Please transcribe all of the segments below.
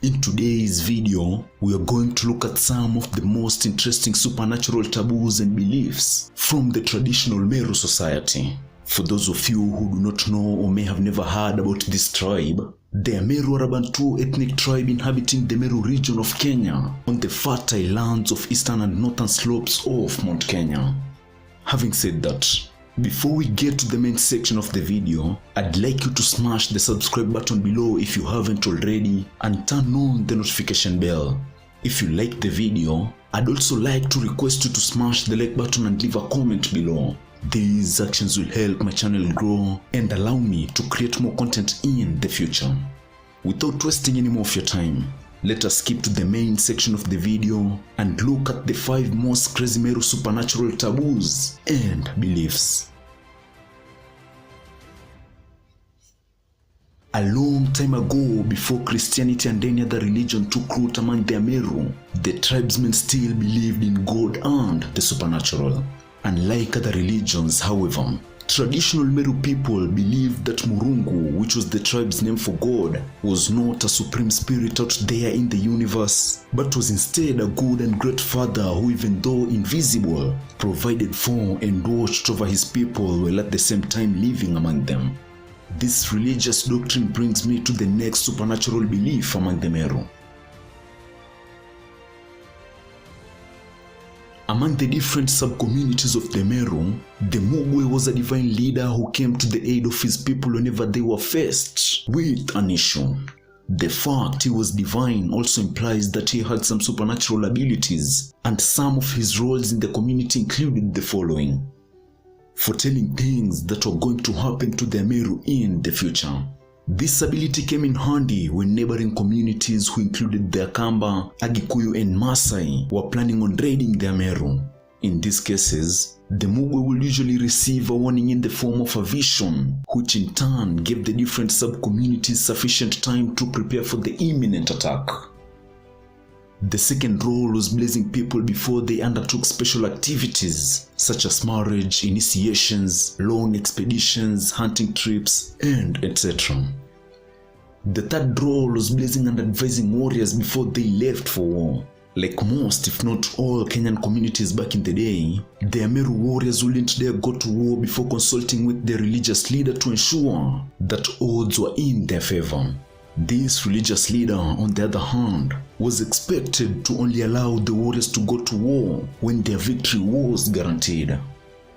In today's video, we are going to look at some of the most interesting supernatural taboos and beliefs from the traditional Meru society. For those of you who do not know or may have never heard about this tribe, they are Meru 𝗣𝗟𝗘𝗔𝗦𝗘 ethnic tribe inhabiting the Meru region of Kenya on the fertile lands of eastern and northern slopes of Mount Kenya. Having said that, before we get to the main section of the video, I'd like you to smash the subscribe button below if you haven't already and turn on the notification bell. If you like the video, I'd also like to request you to smash the like button and leave a comment below. These actions will help my channel grow and allow me to create more content in the future. Without wasting any more of your time, let us skip to the main section of the video and look at the 5 most crazy Meru supernatural taboos and beliefs. A long time ago, before Christianity and any other religion took root among the Meru, the tribesmen still believed in God and the supernatural. Unlike other religions, however, traditional Meru people believed that Murungu, which was the tribe's name for God, was not a supreme spirit out there in the universe, but was instead a good and great father who, even though invisible, provided for and watched over his people while at the same time living among them. This religious doctrine brings me to the next supernatural belief among the Meru. Among the different sub-communities of the Meru, the Mugwe was a divine leader who came to the aid of his people whenever they were faced with an issue. The fact he was divine also implies that he had some supernatural abilities, and some of his roles in the community included the following: foretelling things that were going to happen to the Meru in the future. This ability came in handy when neighboring communities who included the Akamba, Agikuyu and Maasai were planning on raiding the Meru. In these cases, the Mugwe will usually receive a warning in the form of a vision, which in turn gave the different sub-communities sufficient time to prepare for the imminent attack. The second role was blessing people before they undertook special activities such as marriage, initiations, long expeditions, hunting trips, and etc. The third role was blessing and advising warriors before they left for war. Like most, if not all, Kenyan communities back in the day, the Meru warriors wouldn't dare go to war before consulting with their religious leader to ensure that odds were in their favor. This religious leader, on the other hand, was expected to only allow the warriors to go to war when their victory was guaranteed.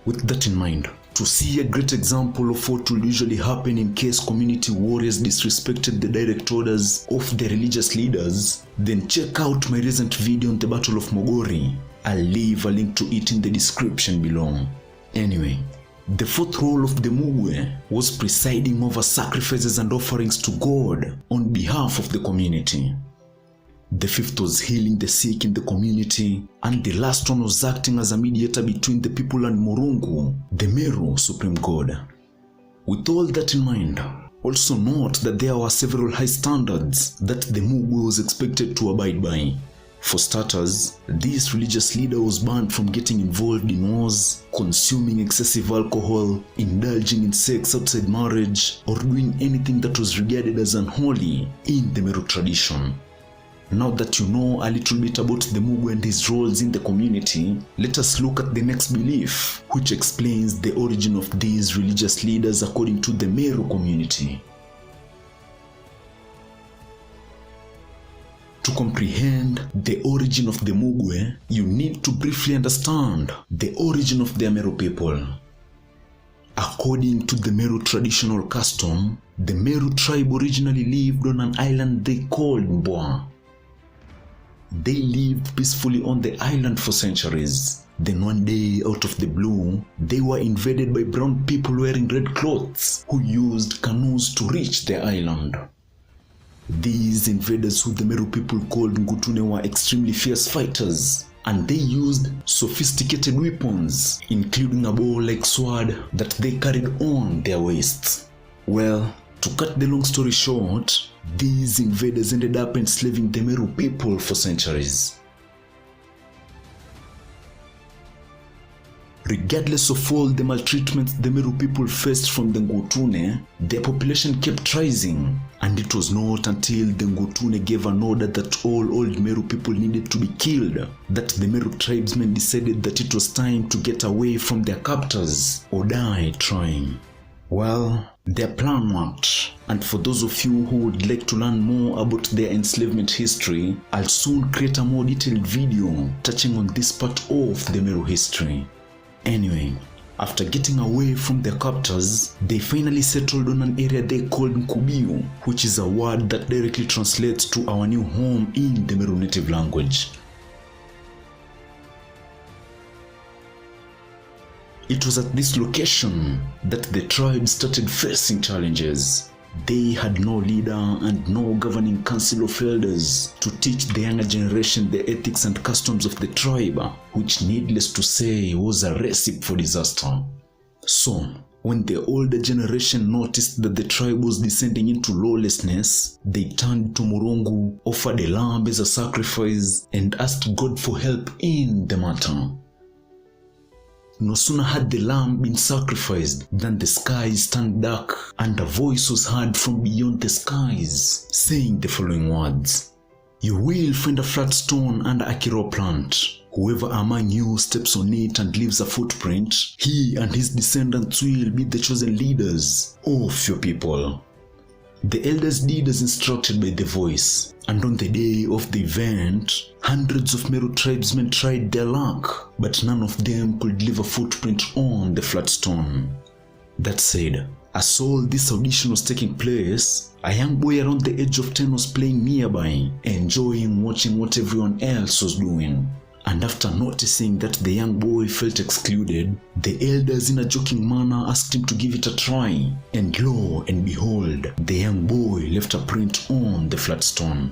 With that in mind, to see a great example of what will usually happen in case community warriors disrespected the direct orders of their religious leaders, then check out my recent video on the Battle of Mogori. I'll leave a link to it in the description below. Anyway, the fourth role of the Mugwe was presiding over sacrifices and offerings to God on behalf of the community. The fifth was healing the sick in the community, and the last one was acting as a mediator between the people and Murungu, the Meru supreme god. With all that in mind, also note that there were several high standards that the Mugwe was expected to abide by. For starters, this religious leader was banned from getting involved in wars, consuming excessive alcohol, indulging in sex outside marriage, or doing anything that was regarded as unholy in the Meru tradition. Now that you know a little bit about the Mugwe and his roles in the community, let us look at the next belief, which explains the origin of these religious leaders according to the Meru community. To comprehend the origin of the Mugwe, you need to briefly understand the origin of the Meru people. According to the Meru traditional custom, the Meru tribe originally lived on an island they called 𝗤𝗏𝗏. They lived peacefully on the island for centuries. Then one day, out of the blue, they were invaded by brown people wearing red clothes who used canoes to reach the island. These invaders, who the Meru people called Ngutune, were extremely fierce fighters, and they used sophisticated weapons, including a bow-like sword that they carried on their waists. Well, to cut the long story short, these invaders ended up enslaving the Meru people for centuries. Regardless of all the maltreatments the Meru people faced from the Ngutune, their population kept rising, and it was not until the Ngutune gave an order that all old Meru people needed to be killed that the Meru tribesmen decided that it was time to get away from their captors or die trying. Well, their plan worked, and for those of you who would like to learn more about their enslavement history, I'll soon create a more detailed video touching on this part of the Meru history. Anyway, after getting away from their captors, they finally settled on an area they called Nkubiu, which is a word that directly translates to our new home in the Meru native language. It was at this location that the tribe started facing challenges. They had no leader and no governing council of elders to teach the younger generation the ethics and customs of the tribe, which needless to say was a recipe for disaster. So, when the older generation noticed that the tribe was descending into lawlessness, they turned to Murungu, offered a lamb as a sacrifice, and asked God for help in the matter. No sooner had the lamb been sacrificed than the skies turned dark, and a voice was heard from beyond the skies, saying the following words: "You will find a flat stone under a Kiro plant. Whoever among you steps on it and leaves a footprint, he and his descendants will be the chosen leaders of your people." The elders did as instructed by the voice, and on the day of the event, hundreds of Meru tribesmen tried their luck, but none of them could leave a footprint on the flat stone. That said, as all this audition was taking place, a young boy around the age of 10 was playing nearby, enjoying watching what everyone else was doing. And after noticing that the young boy felt excluded, the elders in a joking manner asked him to give it a try, and lo and behold, the young boy left a print on the flat stone.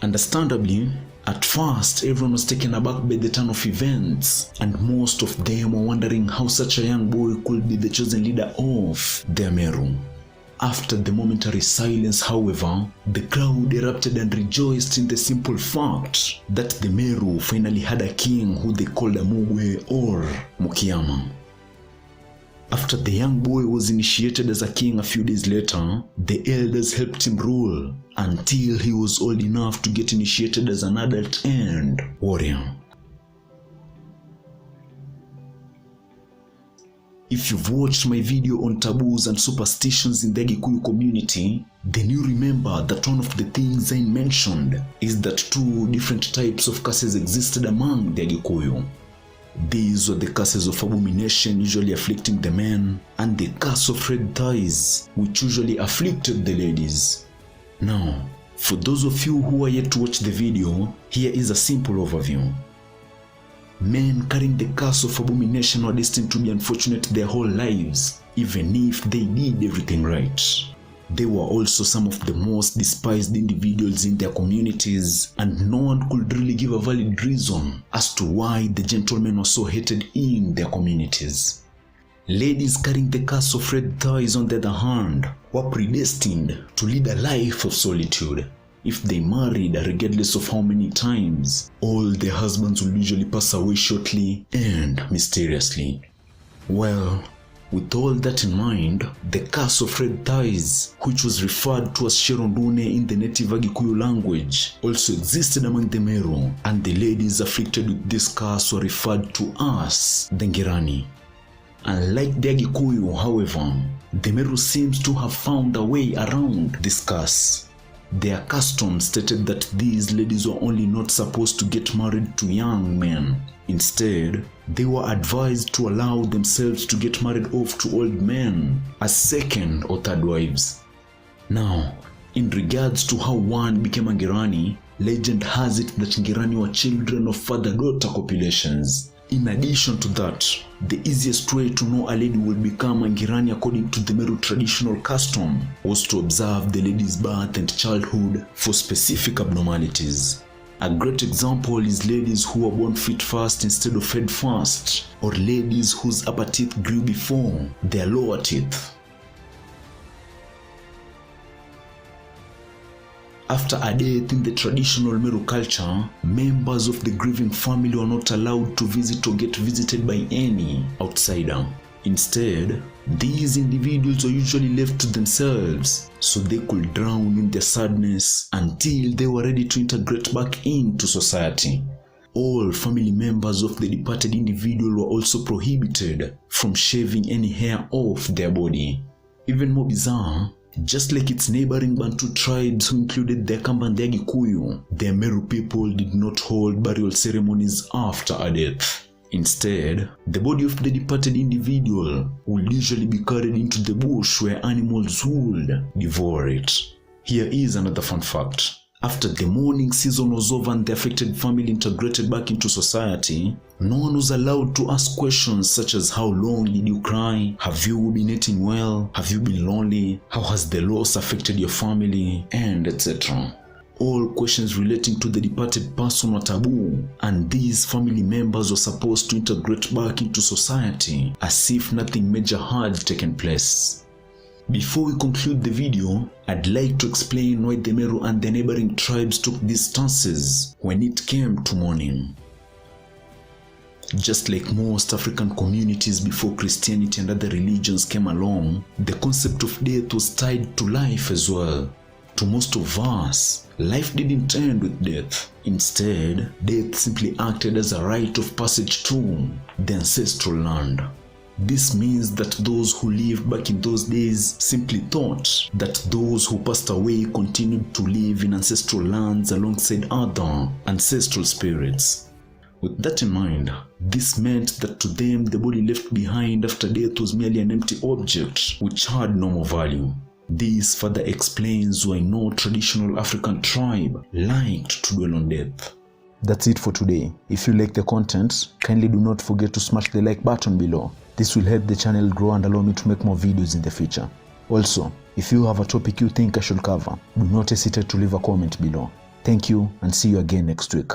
Understandably, at first everyone was taken aback by the turn of events, and most of them were wondering how such a young boy could be the chosen leader of their Meru. After the momentary silence, however, the crowd erupted and rejoiced in the simple fact that the Meru finally had a king who they called a Mugwe or Mukiyama. After the young boy was initiated as a king a few days later, the elders helped him rule until he was old enough to get initiated as an adult and warrior. If you've watched my video on taboos and superstitions in the Gikuyu community, then you remember that one of the things I mentioned is that two different types of curses existed among the Gikuyu. These were the curses of abomination usually afflicting the men, and the curse of red thighs, which usually afflicted the ladies. Now, for those of you who are yet to watch the video, here is a simple overview. Men carrying the curse of abomination were destined to be unfortunate their whole lives, even if they did everything right. They were also some of the most despised individuals in their communities, and no one could really give a valid reason as to why the gentlemen were so hated in their communities. Ladies carrying the curse of red thighs, on the other hand, were predestined to lead a life of solitude. If they married, regardless of how many times, all their husbands will usually pass away shortly and mysteriously. Well, with all that in mind, the curse of red thighs, which was referred to as Sherondune in the native Gikuyu language, also existed among the Meru, and the ladies afflicted with this curse were referred to as the Ngirani. Unlike the Gikuyu, however, the Meru seems to have found a way around this curse. Their custom stated that these ladies were only not supposed to get married to young men. Instead, they were advised to allow themselves to get married off to old men as second or third wives. Now, in regards to how one became a Ngirani, legend has it that Ngirani were children of father-daughter copulations. In addition to that, the easiest way to know a lady will become a Ngirani according to the Meru traditional custom was to observe the lady's birth and childhood for specific abnormalities. A great example is ladies who were born feet first instead of head first, or ladies whose upper teeth grew before their lower teeth. After a death in the traditional Meru culture, members of the grieving family were not allowed to visit or get visited by any outsider. Instead, these individuals were usually left to themselves so they could drown in their sadness until they were ready to integrate back into society. All family members of the departed individual were also prohibited from shaving any hair off their body. Even more bizarre, just like its neighboring Bantu tribes who included the 𝗣𝗟𝗡𝗃 and the Gikuyu, the Meru people did not hold burial ceremonies after a death. Instead, the body of the departed individual would usually be carried into the bush where animals would devour it. Here is another fun fact. After the mourning season was over and the affected family integrated back into society, no one was allowed to ask questions such as how long did you cry, have you been eating well, have you been lonely, how has the loss affected your family, and etc. All questions relating to the departed person were taboo, and these family members were supposed to integrate back into society as if nothing major had taken place. Before we conclude the video, I'd like to explain why the Meru and the neighboring tribes took these stances when it came to mourning. Just like most African communities before Christianity and other religions came along, the concept of death was tied to life as well. To most of us, life didn't end with death. Instead, death simply acted as a rite of passage to the ancestral land. This means that those who lived back in those days simply thought that those who passed away continued to live in ancestral lands alongside other ancestral spirits. With that in mind, this meant that to them the body left behind after death was merely an empty object which had no more value. This further explains why no traditional African tribe liked to dwell on death. That's it for today. If you like the content, kindly do not forget to smash the like button below. This will help the channel grow and allow me to make more videos in the future. Also, if you have a topic you think I should cover, do not hesitate to leave a comment below. Thank you and see you again next week.